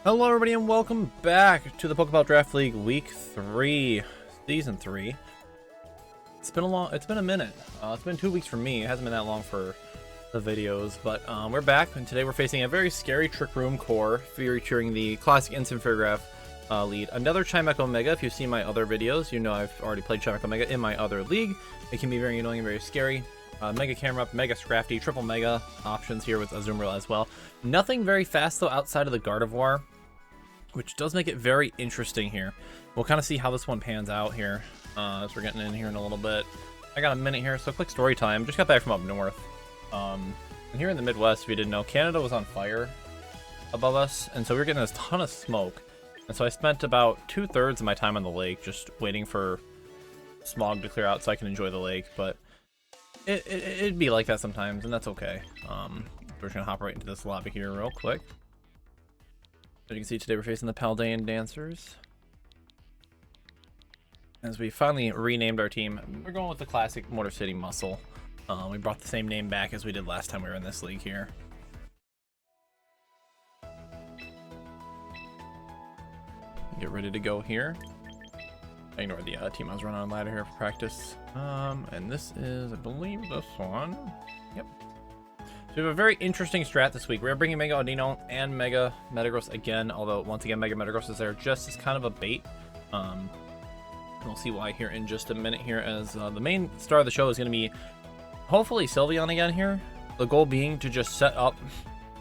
Hello everybody and welcome back to the Pokeball Draft League Week 3, Season 3. It's been a minute. It's been 2 weeks for me. It hasn't been that long for the videos, but we're back, and today we're facing a very scary Trick Room core featuring the classic Instant Fairgraph lead. Another Chimecho Mega. If you've seen my other videos, you know I've already played Chimecho Mega in my other league. It can be very annoying and very scary. Mega Camera Up, Mega Scrafty, Triple Mega options here with Azumarill as well. Nothing very fast though outside of the Gardevoir, which does make it very interesting here. We'll kind of see how this one pans out here as we're getting in here in a little bit. I got a minute here, so quick story time. Just got back from up north. And here in the Midwest, if you didn't know, Canada was on fire above us, and so we were getting a ton of smoke. And so I spent about 2/3 of my time on the lake just waiting for smog to clear out so I can enjoy the lake, but it'd be like that sometimes, and that's okay. We're just gonna hop right into this lobby here real quick. As you can see, today we're facing the Paldean Dancers. As we finally renamed our team, we're going with the classic Motor City Muscle. We brought the same name back as we did last time we were in this league here. Get ready to go here. Ignore the team I was running on ladder here for practice. And this is, I believe, this one. Yep. So we have a very interesting strat this week. We're bringing Mega Audino and Mega Metagross again, although once again Mega Metagross is there just as kind of a bait. We'll see why here in just a minute here, as the main star of the show is going to be hopefully Sylveon again here. The goal being to just set up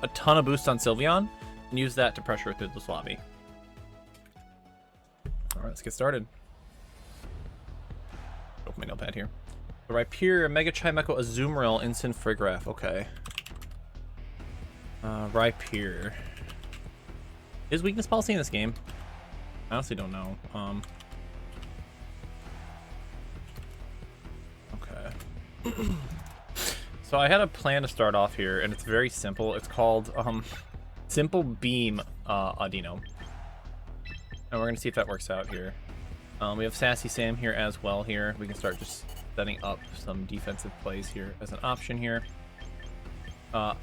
a ton of boosts on Sylveon and use that to pressure through this lobby. Alright, let's get started. Open my notepad here. The Rhyperior, Mega Chimecho, Azumarill, Instant Fairgraph. Okay. Rhyperior. Is weakness policy in this game? I honestly don't know. Okay. So I had a plan to start off here, and it's very simple. It's called Simple Beam Audino. And we're gonna see if that works out here. We have Sassy Sam here as well here. We can start just setting up some defensive plays here as an option here.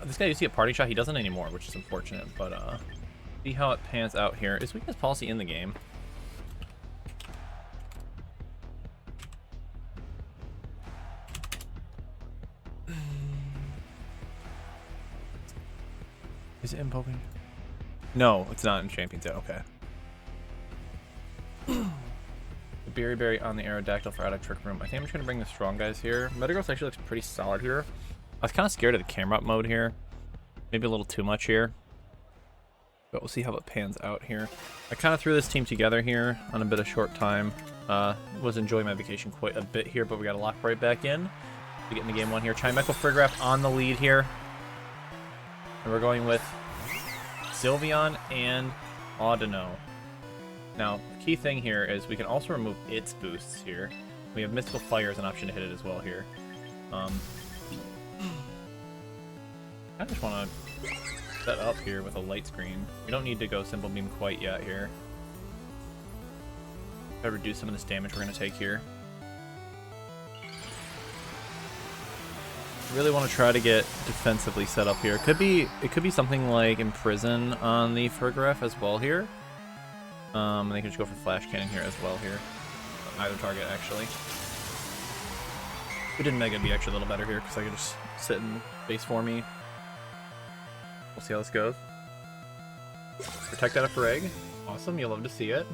This guy used to get Party Shot. He doesn't anymore, which is unfortunate, but see how it pans out here. Is weakness policy in the game? Is it in Pokemon? No, it's not in Champions yet. Okay. The Berry on the Aerodactyl for out of Trick Room. I think I'm just going to bring the strong guys here. Metagross actually looks pretty solid here. I was kind of scared of the camera up mode here. Maybe a little too much here. But we'll see how it pans out here. I kind of threw this team together here on a bit of short time. Was enjoying my vacation quite a bit here, but we got to lock right back in. We get into game one here. Chimecho Fairgraph on the lead here. And we're going with Sylveon and Audino. Now, the key thing here is we can also remove its boosts here. We have Mystical Fire as an option to hit it as well here. I just want to set up here with a light screen. We don't need to go Simple Beam quite yet here. Try to reduce some of this damage we're going to take here. Really want to try to get defensively set up here. It could be something like Imprison on the Fairgraph as well here. And they can just go for Flash Cannon here as well here. Either target, actually. We did Mega be actually a little better here, because I could just sit in base for me. We'll see how this goes. Protect out a Frag. Awesome, you'll love to see it.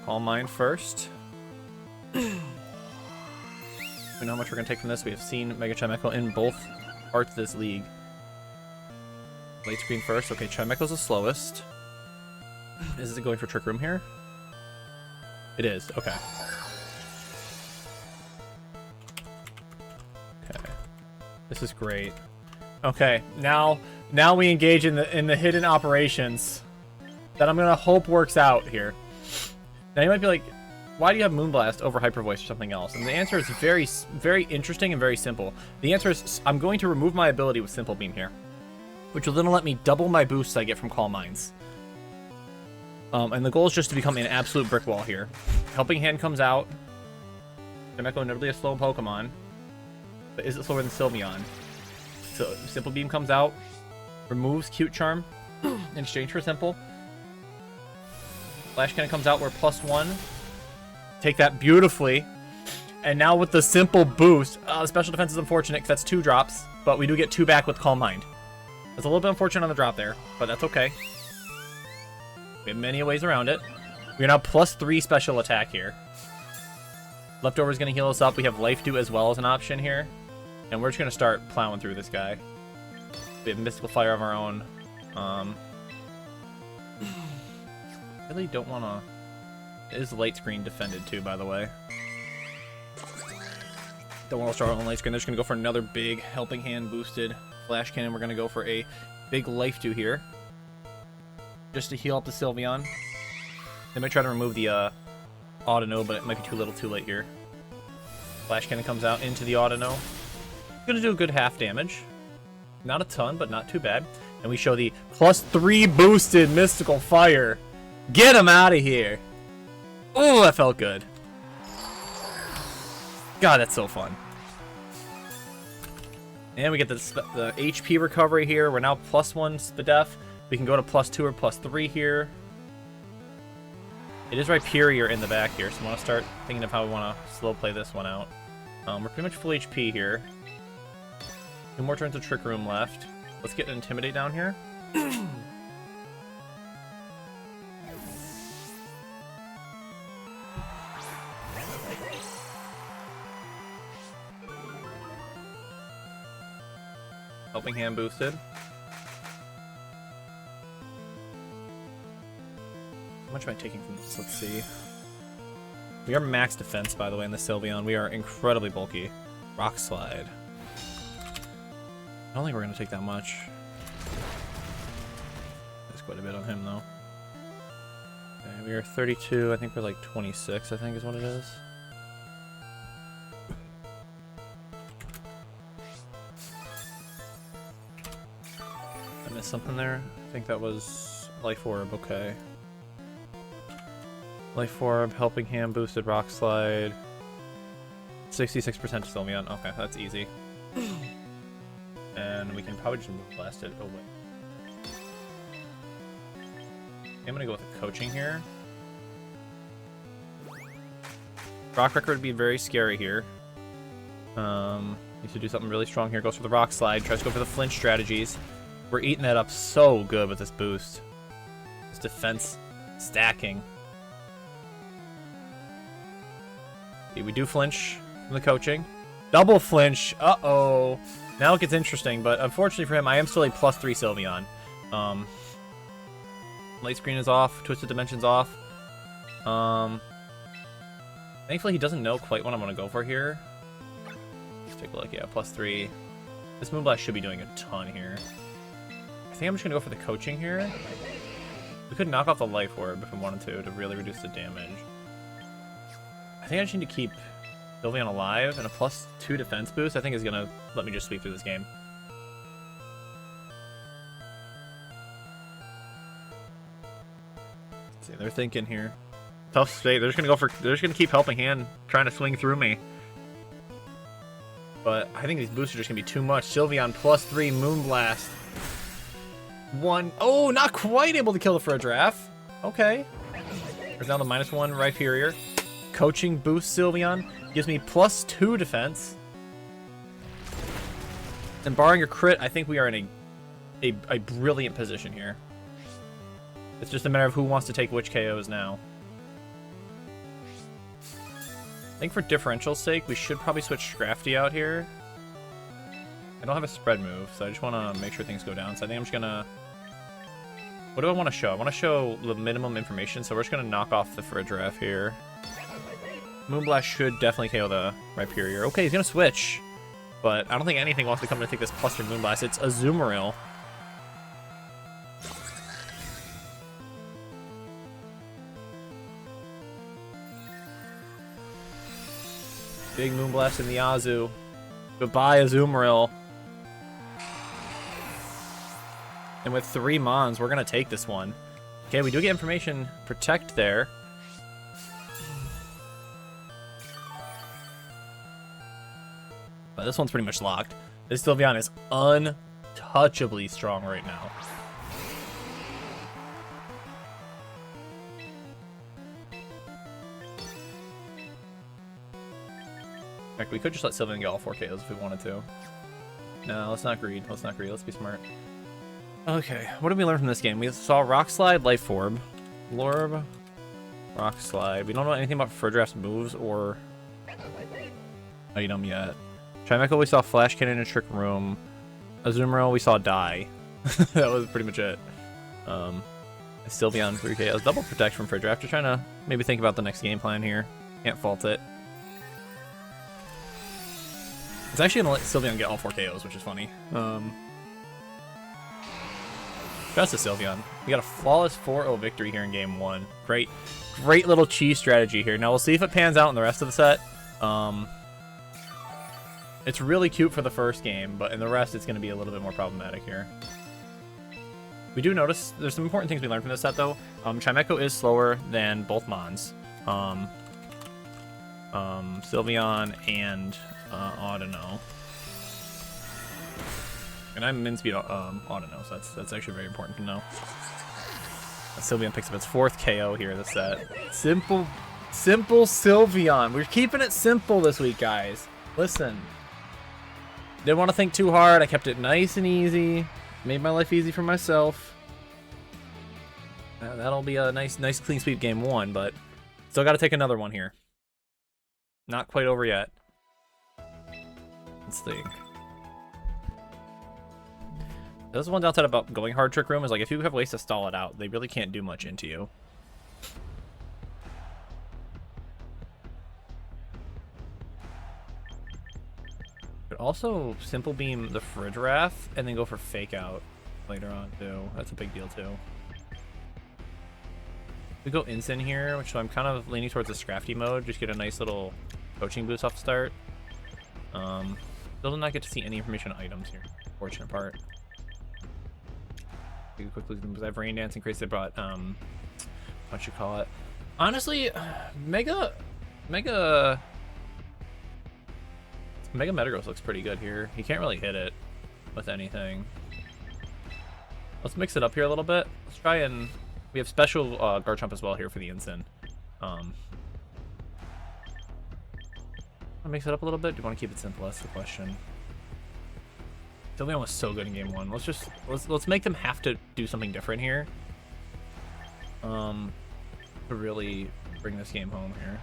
Calm Mind first. We know how much we're going to take from this. We have seen Mega Chimecho in both parts of this league. Late screen first. Okay, Chimecho's the slowest. Is it going for Trick Room here? It is. Okay. Okay. This is great. Okay, now we engage in the hidden operations that I'm gonna hope works out here. Now you might be like, why do you have Moonblast over Hyper Voice or something else? And the answer is very, very interesting and very simple. The answer is I'm going to remove my ability with Simple Beam here, which will then let me double my boosts I get from Calm Minds. And the goal is just to become an absolute brick wall here. Helping Hand comes out. Chimecho inevitably a slow Pokemon. But is it slower than Sylveon? So Simple Beam comes out. Removes Cute Charm in exchange for Simple. Flash Cannon comes out, we're +1. Take that beautifully. And now with the Simple boost, Special Defense is unfortunate because that's 2 drops, but we do get 2 back with Calm Mind. It's a little bit unfortunate on the drop there, but that's okay. We have many ways around it. We're now +3 special attack here. Leftover is going to heal us up. We have Life Dew as well as an option here. And we're just going to start plowing through this guy. We have Mystical Fire of our own. Really don't want to... It is light screen defended too, by the way. Don't want to start on light screen. They're just going to go for another big Helping Hand boosted Flash Cannon. We're going to go for a big Life Dew here. Just to heal up the Sylveon. They might try to remove the Audino, but it might be too little too late here. Flash Cannon comes out into the Audino. Gonna do a good half damage. Not a ton, but not too bad. And we show the +3 boosted Mystical Fire. Get him out of here. Oh, that felt good. God, that's so fun. And we get the HP recovery here. We're now +1 Spadef. We can go to +2 or +3 here. It is Rhyperior in the back here, so I want to start thinking of how we want to slow play this one out. We're pretty much full HP here. 2 more turns of Trick Room left. Let's get an Intimidate down here. Helping Hand boosted. How much am I taking from this? Let's see. We are max defense, by the way, in the Sylveon. We are incredibly bulky. Rock Slide. I don't think we're going to take that much. There's quite a bit on him, though. Okay, we are 32. I think we're like 26, I think is what it is. I missed something there. I think that was Life Orb. Okay. Life Orb, Helping Hand, boosted Rock Slide. 66% Sylveon. Okay, that's easy. And we can probably just move blast it away. I'm gonna go with the Coaching here. Rock Record would be very scary here. Needs to do something really strong here. Goes for the Rock Slide. Tries to go for the flinch strategies. We're eating that up so good with this boost. This defense stacking. Okay, we do flinch from the Coaching. Double flinch. Uh-oh. Now it gets interesting, but unfortunately for him, I am still a +3 Sylveon. Light Screen is off. Twisted Dimension's off. Thankfully, he doesn't know quite what I'm going to go for here. Let's take a look. Yeah, +3. This Moonblast should be doing a ton here. I think I'm just going to go for the Coaching here. We could knock off the Life Orb if we wanted to really reduce the damage. I think I just need to keep Sylveon alive, and a +2 defense boost I think is going to let me just sweep through this game. Let's see, they're thinking here. Tough state. They're just gonna keep Helping Hand, trying to swing through me. But I think these boosts are just gonna be too much. Sylveon +3 Moonblast. Oh, not quite able to kill it for a draft. Okay. There's now the -1 Rhyperior. Coaching boost Sylveon gives me +2 defense. And barring a crit, I think we are in a brilliant position here. It's just a matter of who wants to take which KOs now. I think for differential's sake, we should probably switch Scrafty out here. I don't have a spread move, so I just want to make sure things go down. So I think I'm just going to... What do I want to show? I want to show the minimum information, so we're just going to knock off the Fridref here. Moonblast should definitely KO the Rhyperior. Okay, he's going to switch. But I don't think anything wants to come to take this +3 Moonblast. It's Azumarill. Big Moonblast in the Azu. Goodbye, Azumarill. And with 3 Mons, we're going to take this one. Okay, we do get information. Protect there. But this one's pretty much locked. This Sylveon is untouchable. untouchably strong right now. Heck, we could just let Sylveon get all 4 KOs if we wanted to. No, let's not greed. Let's not greed. Let's be smart. Okay, what did we learn from this game? We saw Rock Slide, Life Orb, Lorb, Rock Slide. We don't know anything about Furdraft's moves or item yet. Trimeco, we saw Flash Cannon and Trick Room. Azumarill, we saw Die. That was pretty much it. Sylveon 3K. I was double protect from Furdraft. Just trying to maybe think about the next game plan here. Can't fault it. It's actually gonna let Sylveon get all 4 KOs, which is funny. Just a Sylveon. We got a flawless 4-0 victory here in game 1. Great little cheese strategy here. Now we'll see if it pans out in the rest of the set. It's really cute for the first game, but in the rest it's going to be a little bit more problematic here. We do notice there's some important things we learned from this set though. Chimecho is slower than both Mons. Sylveon and Audino. And I'm min speed Audino, so that's actually very important to know. Sylveon picks up its 4th KO here this set. Simple Sylveon. We're keeping it simple this week, guys. Listen. Didn't want to think too hard. I kept it nice and easy. Made my life easy for myself. That'll be a nice clean sweep game 1, but still got to take another one here. Not quite over yet. Let's think. This is one downside about going hard Trick Room is like if you have ways to stall it out, they really can't do much into you. Could also Simple Beam the Fridgerath and then go for Fake Out later on too. That's a big deal too. We go Instant here, which I'm kind of leaning towards the Scrafty mode. Just get a nice little coaching boost off the start. Still did not get to see any information on items here. Fortunate part. Quickly, because I have Rain Dance in case they brought what you call it. Honestly, Mega Metagross looks pretty good here. He can't really hit it with anything. Let's mix it up here a little bit. Let's try and we have special Garchomp as well here for the Instant. I'll mix it up a little bit. Do you want to keep it simple? That's the question. Sylveon was so good in game 1. Let's make them have to do something different here. To really bring this game home here.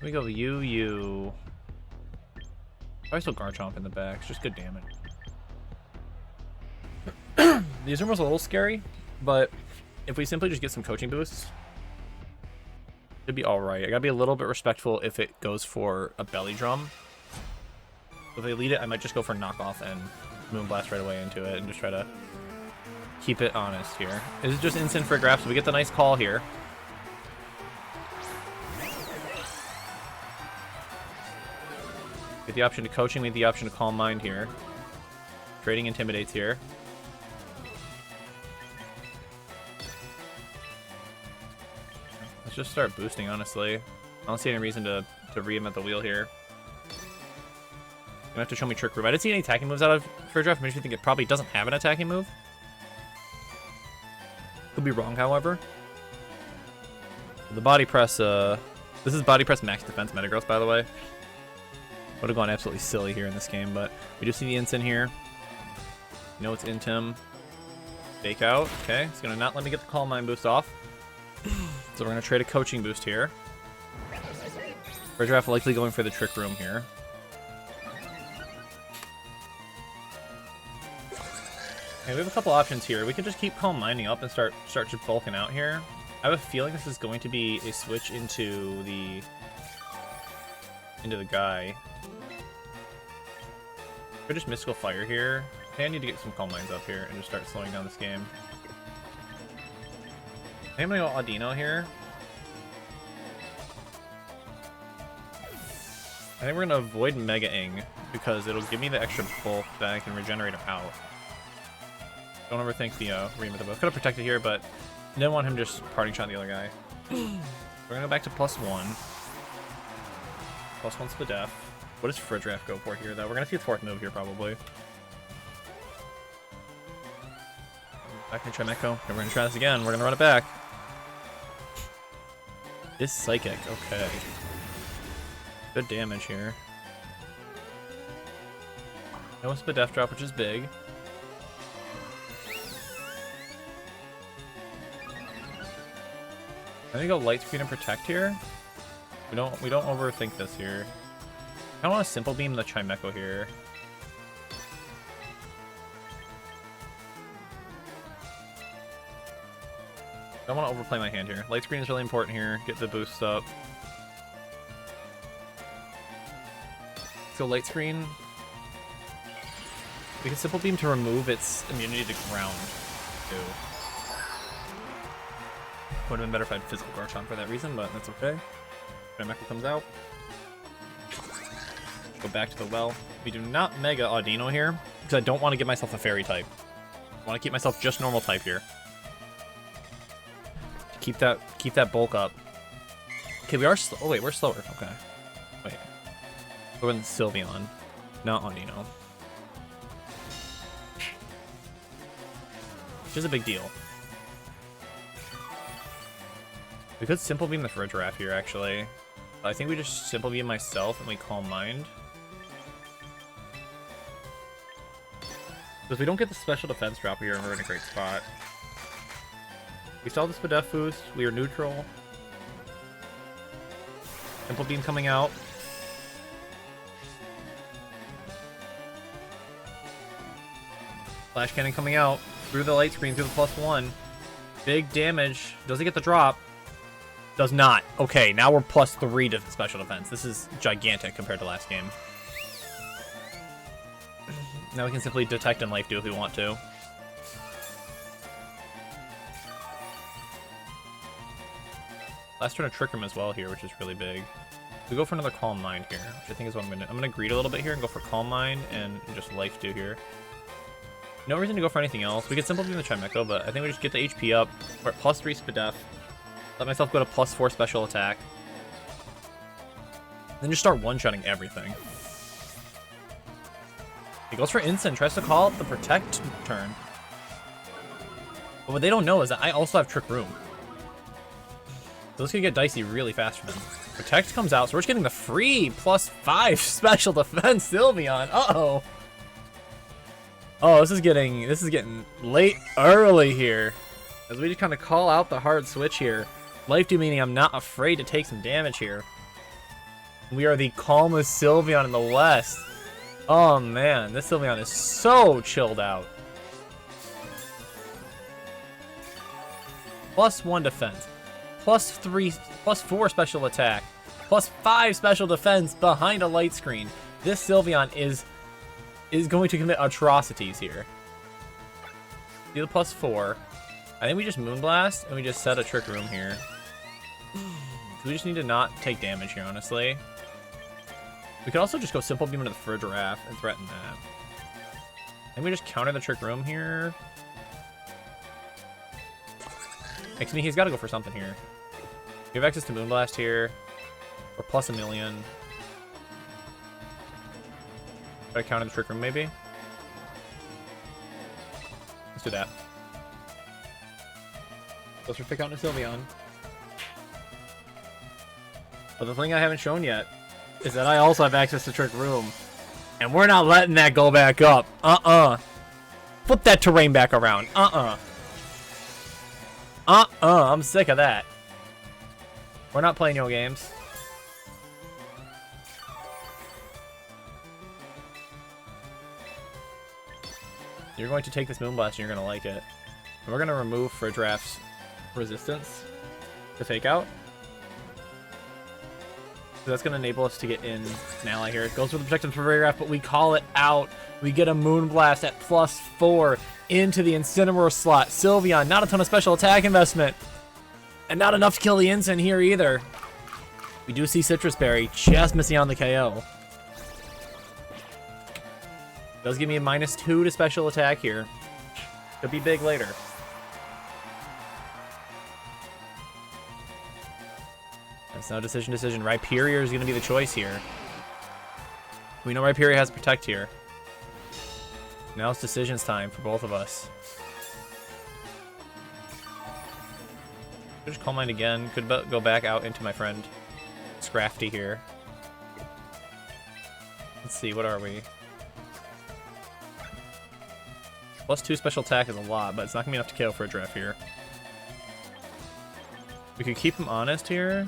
We go you. Probably still Garchomp in the back. It's just good damage. These are almost a little scary, but if we simply just get some coaching boosts, it'd be alright. I gotta be a little bit respectful if it goes for a belly drum. If they lead it, I might just go for knockoff and Moonblast right away into it and just try to keep it honest here. This is just instant for grab, so we get the nice call here. Get the option to coaching, we get the option to Calm Mind here. Trading intimidates here. Let's just start boosting, honestly. I don't see any reason to reinvent the wheel here. You have to show me Trick Room. I didn't see any attacking moves out of Furdraft. Makes me think it probably doesn't have an attacking move. Could be wrong, however. The body press, this is body press max defense Metagross, by the way. Would have gone absolutely silly here in this game, but we do see the Instant here. You know it's Intim. Fake Out. Okay, it's gonna not let me get the Calm Mind boost off. So we're gonna trade a coaching boost here. Furdraft likely going for the Trick Room here. Okay, we have a couple options here. We could just keep Calm Minding up and start just bulking out here. I have a feeling this is going to be a switch into the guy. Could just Mystical Fire here. Okay, I need to get some Calm Minds up here and just start slowing down this game. I think I'm gonna go Audino here. I think we're gonna avoid Mega Ing because it'll give me the extra bulk that I can regenerate him out. Don't overthink the Ream of the bow. Could have protected here, but didn't want him just parting shot the other guy. We're gonna go back to +1. +1's the death. What does Friddraft go for here, though? We're gonna see the fourth move here, probably. Back into Trimeco. And we're gonna try this again. We're gonna run it back. This Psychic. Okay. Good damage here. No one's the Death Drop, which is big. I'm gonna go Light Screen and Protect here. We don't overthink this here. I don't want to Simple Beam the Chimecho here. I don't want to overplay my hand here. Light Screen is really important here. Get the boost up. So Light Screen. We can Simple Beam to remove its immunity to ground, too. Would have been better if I had Physical Garchomp for that reason, but that's okay. Chimecho comes out. Go back to the well. We do not Mega Audino here, because I don't want to give myself a Fairy type. I want to keep myself just normal type here. Keep that bulk up. Okay, we are oh wait, we're slower. Okay. Wait. We're in Sylveon, not Audino. Which is a big deal. We could Simple Beam the Friddraft here, actually. I think we just Simple Beam myself and we Calm Mind. Because we don't get the special defense drop here, and we're in a great spot. We saw the Spadef boost. We are neutral. Simple Beam coming out. Flash Cannon coming out. Through the Light Screen, through the +1. Big damage. Does he get the drop? Does not. Okay, now we're +3 to special defense. This is gigantic compared to last game. Now we can simply Detect and Life Dew if we want to. Last turn a Trick Room as well here, which is really big. We go for another Calm Mind here, which I think is what I'm gonna greed a little bit here and go for Calm Mind and just Life Dew here. No reason to go for anything else. We could Simple Beam the Chimecho, but I think we just get the HP up. We're at +3 Spadef. Let myself go to +4 special attack. Then just start one-shotting everything. He goes for Instant, tries to call out the Protect turn. But what they don't know is that I also have Trick Room. So this could get dicey really fast for them. Protect comes out, so we're just getting the free +5 special defense Sylveon. Uh-oh. Oh, this is getting late early here. As we just kind of call out the hard switch here. Life Dew meaning I'm not afraid to take some damage here. We are the calmest Sylveon in the West. Oh man, this Sylveon is so chilled out. +1 defense. +4 special attack. +5 special defense behind a Light Screen. This Sylveon is going to commit atrocities here. Do the +4. I think we just Moonblast and we just set a Trick Room here. We just need to not take damage here, honestly. We could also just go Simple Beam into the Friddraft and threaten that. And we just counter the Trick Room here. Makes me he's got to go for something here. We have access to Moonblast here. Or +1,000,000. Try to counter the Trick Room, maybe? Let's do that. Goes for pick out into Sylveon. But the thing I haven't shown yet is that I also have access to Trick Room. And we're not letting that go back up. Flip that terrain back around. I'm sick of that. We're not playing no games. You're going to take this Moonblast and you're going to like it. And we're going to remove Friddraft's resistance to Fake Out. So that's going to enable us to get in an ally here. It goes for the Protective Friddraft, but we call it out. We get a Moonblast at +4 into the Incineroar slot. Sylveon, not a ton of special attack investment. And not enough to kill the Instant here either. We do see Citrus Berry just missing on the KO. Does give me a -2 to special attack here. Could be big later. That's no decision. Rhyperior is going to be the choice here. We know Rhyperior has Protect here. Now it's decisions time for both of us. Just Calm Mind again. Could go back out into my friend Scrafty here. Let's see, what are we? +2 special attack is a lot, but it's not gonna be enough to KO for a draft here. We could keep him honest here.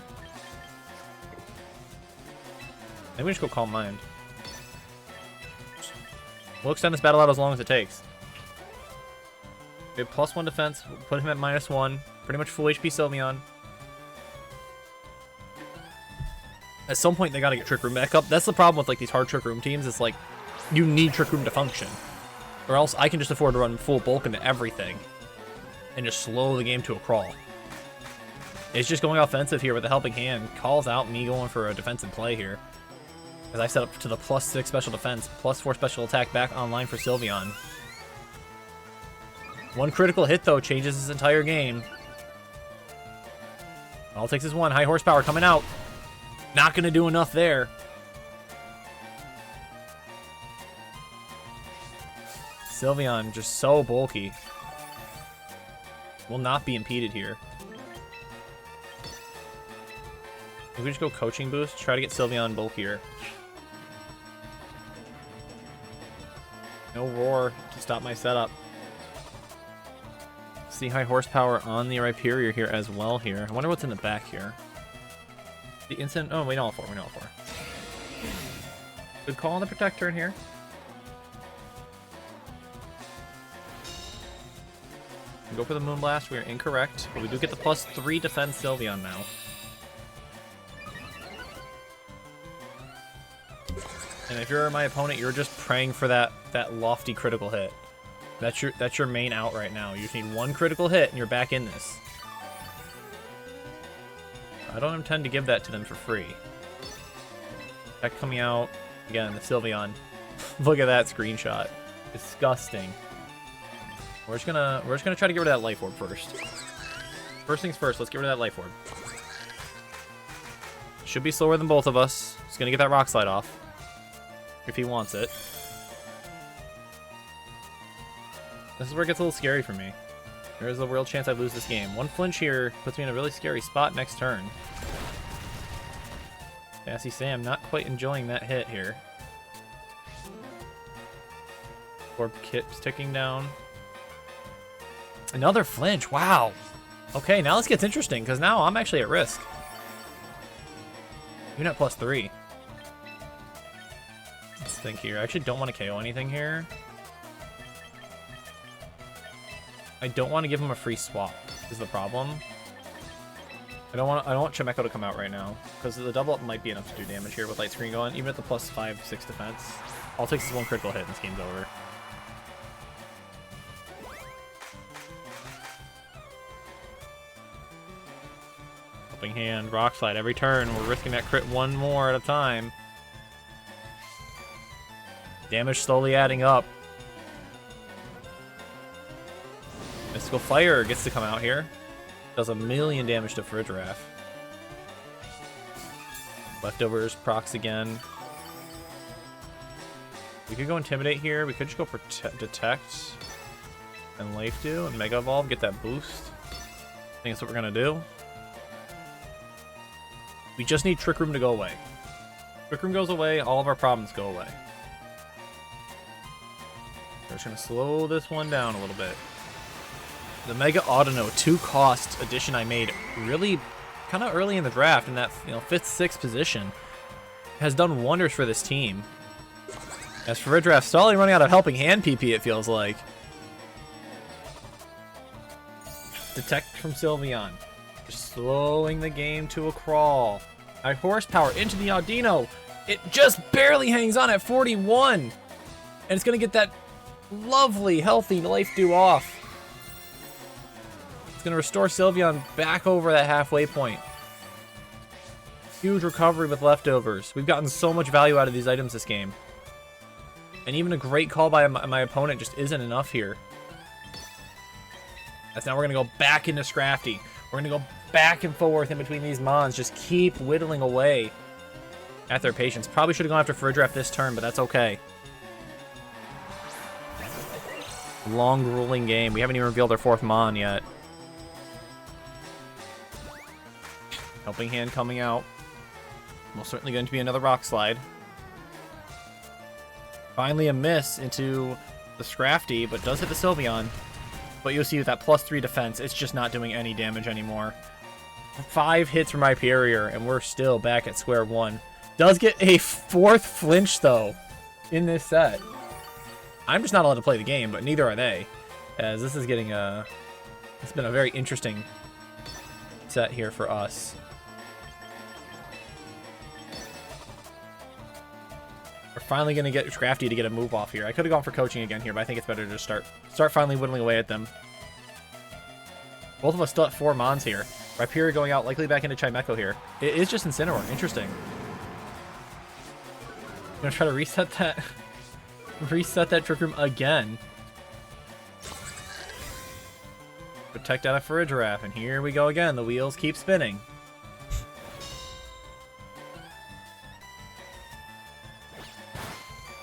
Maybe we just go Calm Mind. We'll extend this battle out as long as it takes. We have +1 defense. We'll put him at -1. Pretty much full HP Sylveon. At some point, they gotta get Trick Room back up. That's the problem with like these hard Trick Room teams. It's like, you need Trick Room to function. Or else I can just afford to run full bulk into everything. And just slow the game to a crawl. It's just going offensive here with a Helping Hand. Calls out me going for a defensive play here. As I set up to the +6 special defense, +4 special attack back online for Sylveon. One critical hit, though, changes his entire game. All it takes is one. High horsepower coming out. Not going to do enough there. Sylveon just so bulky. Will not be impeded here. If we just go Coaching Boost, try to get Sylveon bulkier. No Roar to stop my setup. See high horsepower on the Rhyperior here as well here. I wonder what's in the back here. The instant... Oh, we know all four. We know all four. Good call on the Protect turn here. We go for the Moonblast. We are incorrect. But we do get the +3 defense Sylveon now. And if you're my opponent, you're just praying for that lofty critical hit. That's your main out right now. You just need one critical hit and you're back in this. I don't intend to give that to them for free. Tech coming out. Again, the Sylveon. Look at that screenshot. Disgusting. We're just gonna try to get rid of that Life Orb first. First things first, let's get rid of that Life Orb. Should be slower than both of us. He's gonna get that Rock Slide off. If he wants it. This is where it gets a little scary for me. There is a real chance I lose this game. One flinch here puts me in a really scary spot next turn. Sassy Sam not quite enjoying that hit here. Orb Kit's ticking down. Another flinch, wow. Okay, now this gets interesting, because now I'm actually at risk. Even at +3. Let's think here. I actually don't want to KO anything here. I don't want to give him a free swap, is the problem. I don't want Chimecho to come out right now, because the double up might be enough to do damage here with Light Screen going, even at the +5, 6 defense. All it takes is one critical hit and this game's over. Helping Hand, Rock Slide every turn. We're risking that crit one more at a time. Damage slowly adding up. Mystical Fire gets to come out here. Does 1,000,000 damage to Fridgeraff. Leftovers procs again. We could go Intimidate here. We could just go Detect and Life Dew and Mega Evolve, get that boost. I think that's what we're gonna do. We just need Trick Room to go away. Trick Room goes away, all of our problems go away. We're just gonna slow this one down a little bit. The Mega Audino 2-cost addition I made really kind of early in the draft in that 5th, 6th position has done wonders for this team. As for Fridgeraff, slowly running out of Helping Hand PP, it feels like. Detect from Sylveon. Just slowing the game to a crawl. High horsepower into the Audino. It just barely hangs on at 41. And it's going to get that lovely, healthy Life Dew off. It's going to restore Sylveon back over that halfway point. Huge recovery with leftovers. We've gotten so much value out of these items this game. And even a great call by my opponent just isn't enough here. That's now we're going to go back into Scrafty. We're going to go back and forth in between these mons. Just keep whittling away. at their patience. Probably should have gone after Friddraft this turn, but that's okay. Long, grueling game. We haven't even revealed our 4th Mon yet. Helping Hand coming out. Most certainly going to be another Rock Slide. Finally a miss into the Scrafty, but does hit the Sylveon. But you'll see with that +3 defense, it's just not doing any damage anymore. 5 hits from Hyperior, and we're still back at square one. Does get a 4th flinch, though, in this set. I'm just not allowed to play the game, but neither are they. As this is getting a... It's been a very interesting set here for us. We're finally going to get Scrafty to get a move off here. I could have gone for coaching again here, but I think it's better to just start finally whittling away at them. Both of us still at 4 Mons here. Hyperior going out, likely back into Chimecho here. It is just Incineroar. Interesting. I'm going to try to reset that... reset that Trick Room again. Protect out of Friddraff, and here we go again. The wheels keep spinning.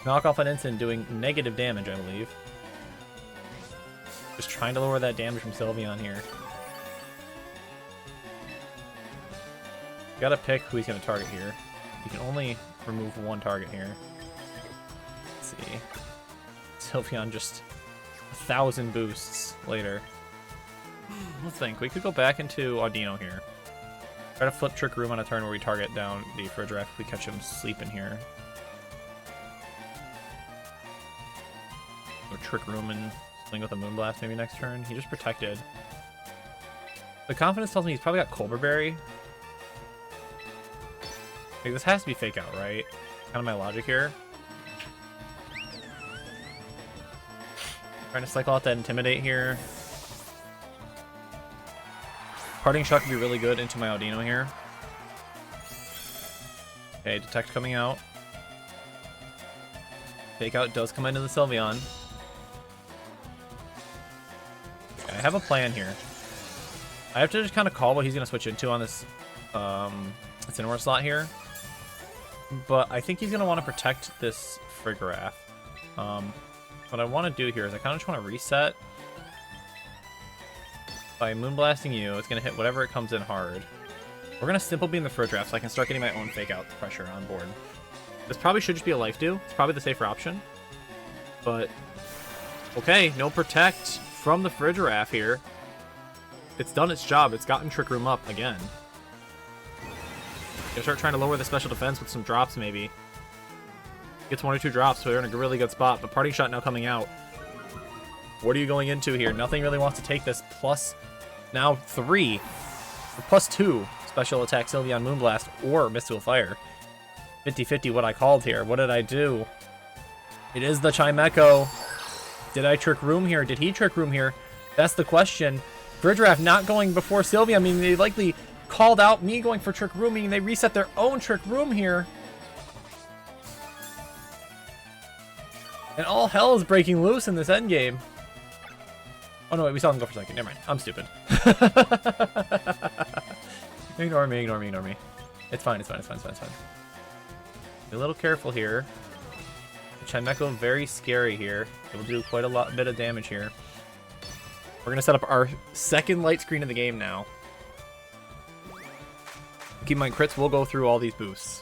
Knock off an Incin doing negative damage, I believe. Just trying to lower that damage from Sylveon here. Gotta pick who he's gonna target here. You can only remove 1 target here. Let's see. Sylveon just 1,000 boosts later. Let's think. We could go back into Audino here. Try to flip Trick Room on a turn where we target down the Friddraff if we catch him sleeping here. Or Trick Room and swing with a Moonblast maybe next turn. He just protected. The confidence tells me he's probably got Colbur Berry. Like, this has to be Fake Out, right? Kind of my logic here. Trying to cycle out that Intimidate here. Parting Shot could be really good into my Audino here. Okay, Detect coming out. Fake Out does come into the Sylveon. Okay, I have a plan here. I have to just kind of call what he's going to switch into on this Incineroar slot here. But I think he's going to want to protect this Friddraff. What I want to do here is I kind of just want to reset. By Moonblasting you, it's going to hit whatever it comes in hard. We're going to Simple Beam the Friddraff so I can start getting my own Fake Out pressure on board. This probably should just be a Life Dew. It's probably the safer option. But, okay, no Protect from the Friddraff here. It's done its job. It's gotten Trick Room up again. Gonna start trying to lower the special defense with some drops, maybe. Gets 1 or 2 drops, so they're in a really good spot. But Parting Shot now coming out. What are you going into here? Nothing really wants to take this. Plus, now 3. Or plus 2 special attack Sylveon Moonblast or Mystical Fire. 50-50 what I called here. What did I do? It is the Chimecho. Did I Trick Room here? Did he Trick Room here? That's the question. Friddraff not going before Sylveon. I mean, they likely called out me going for Trick Room, meaning they reset their own Trick Room here. And all hell is breaking loose in this endgame. Oh no, wait, we saw him go for a second. Never mind. I'm stupid. Ignore me, ignore me, ignore me. It's fine, it's fine, it's fine, it's fine, it's fine. Be a little careful here. Chimecho very scary here. It will do quite a bit of damage here. We're going to set up our second light screen of the game now. Keep in mind, crits will go through all these boosts.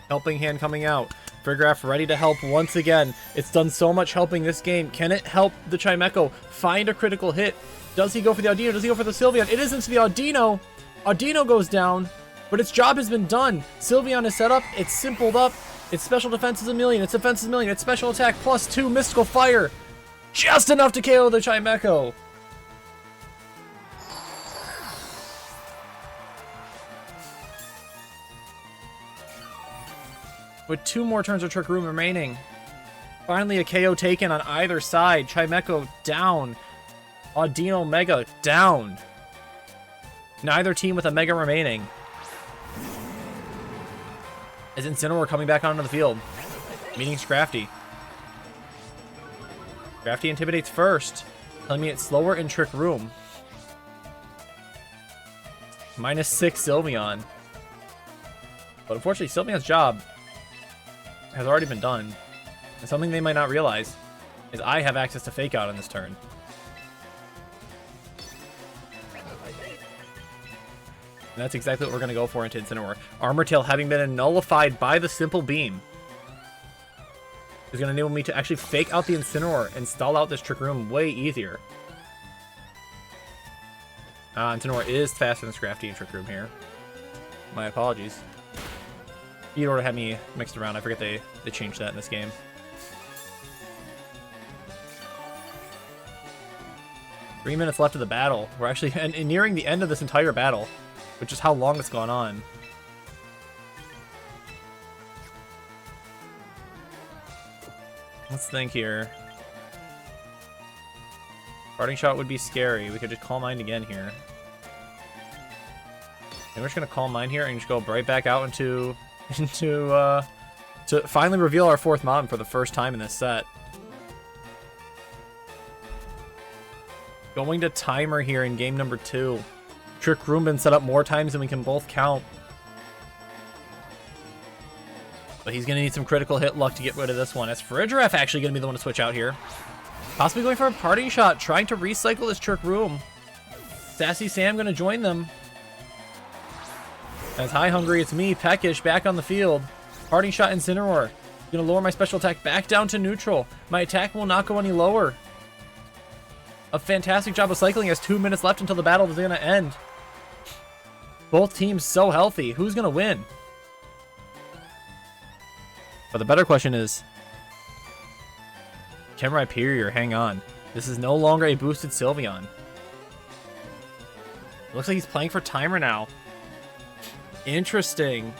Helping Hand coming out. Friddraff ready to help once again. It's done so much helping this game. Can it help the Chimecho find a critical hit? Does he go for the Audino? Does he go for the Sylveon? It is into the Audino. Audino goes down, but its job has been done. Sylveon is set up. It's simpled up. Its special defense is 1,000,000. Its defense is 1,000,000. Its special attack plus 2 Mystical Fire. Just enough to KO the Chimecho. With 2 more turns of Trick Room remaining. Finally a KO taken on either side. Chimecho down. Audino Mega down. Neither team with a Mega remaining. As Incineroar coming back onto the field. Meeting Scrafty. Scrafty intimidates first. Telling me it's slower in Trick Room. -6 Sylveon. But unfortunately, Sylveon's job has already been done. And something they might not realize is I have access to Fake Out on this turn. And that's exactly what we're going to go for into Incineroar. Armor Tail, having been nullified by the Simple Beam, is going to enable me to actually Fake Out the Incineroar and stall out this Trick Room way easier. Incineroar is faster than Scrafty and Trick Room here. My apologies. Eeyore had me mixed around. I forget they changed that in this game. Three minutes left of the battle. We're actually nearing the end of this entire battle, which is how long it's gone on. Let's think here. Parting Shot would be scary. We could just Calm Mind again here. And we're just gonna Calm Mind here and just go right back out to finally reveal our 4th Mon for the first time in this set. Going to Timer here in game number 2. Trick Room been set up more times than we can both count. But he's going to need some critical hit luck to get rid of this one. As Farigiraf actually going to be the one to switch out here. Possibly going for a Parting Shot, trying to recycle this Trick Room. Sassy Sam going to join them. As Hi Hungry, it's me, Peckish, back on the field. Parting Shot Incineroar. Going to lower my special attack back down to neutral. My attack will not go any lower. A fantastic job of cycling as 2 minutes left until the battle is going to end. Both teams so healthy. Who's going to win? But the better question is, can Rhyperior hang on? This is no longer a boosted Sylveon. Looks like he's playing for Timer now. Interesting.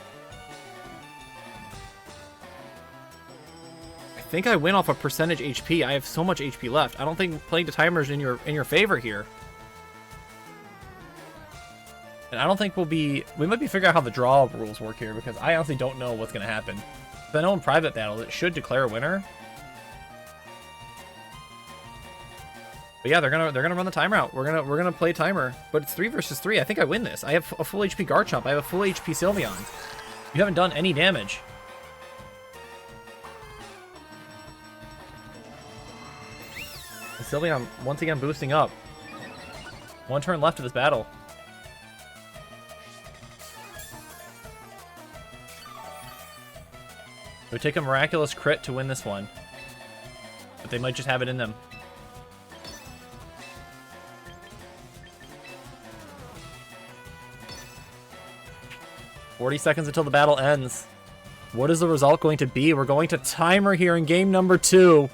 I think I win off a percentage HP. I have so much HP left. I don't think playing the Timer is in your favor here. And I don't think we might be figuring out how the draw rules work here, because I honestly don't know what's going to happen. I know in private battles it should declare a winner. But yeah, they're gonna run the Timer out. We're gonna play Timer, but it's 3 versus 3. I think I win this. I have a full HP Garchomp. I have a full HP Sylveon. You haven't done any damage. The Sylveon once again boosting up. 1 turn left of this battle. It would take a miraculous crit to win this one. But they might just have it in them. "40 seconds until the battle ends. What is the result going to be? We're going to Timer here in game number 2.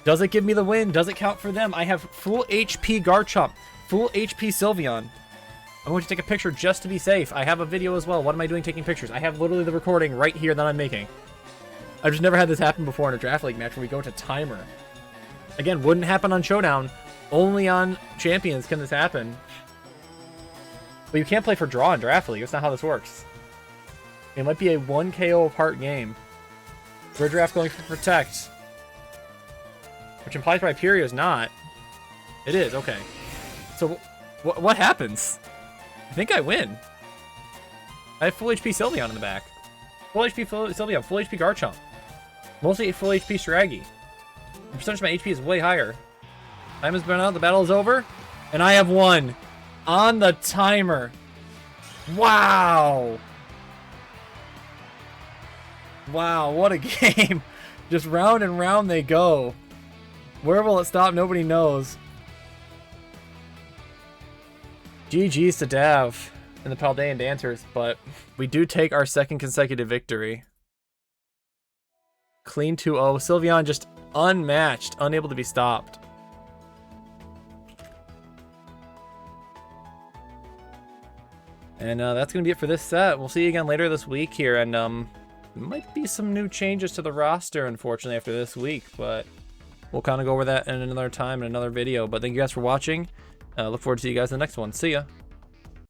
Does it give me the win? Does it count for them? I have full HP Garchomp, full HP Sylveon. I'm going to take a picture just to be safe. I have a video as well. What am I doing taking pictures? I have literally the recording right here that I'm making. I've just never had this happen before in a Draft League match where we go to Timer. Again, wouldn't happen on Showdown. Only on Champions can this happen. But you can't play for draw in Draft League. That's not how this works. It might be a 1 KO apart game. Farigiraf going for Protect. Which implies Rhyperior is not. It is, okay. So, what happens? I think I win. I have full HP Sylveon in the back. Full HP Sylveon, full HP Garchomp. Mostly full HP Scraggy. The percentage of my HP is way higher. Time has been out, the battle is over. And I have won. On the Timer. Wow. Wow, what a game. Just round and round they go. Where will it stop? Nobody knows. GG's to Dav and the Paldean Dancers, but we do take our 2nd consecutive victory. Clean 2-0. Sylveon just unmatched, unable to be stopped. And that's going to be it for this set. We'll see you again later this week here, and there might be some new changes to the roster, unfortunately, after this week, but we'll kind of go over that in another time in another video. But thank you guys for watching. Look forward to see you guys in the next one. See ya.